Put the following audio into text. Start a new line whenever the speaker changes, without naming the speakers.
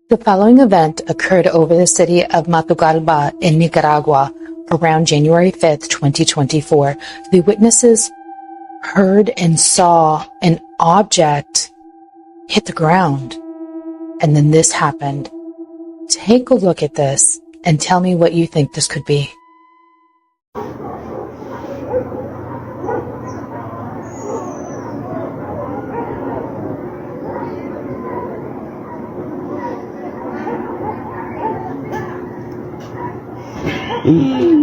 The following event occurred over the city of Matagalpa in Nicaragua around January 5th, 2024. The witnesses heard and saw an object hit the ground, and then this happened. Take a look at this and tell me what you think this could be.
Mm.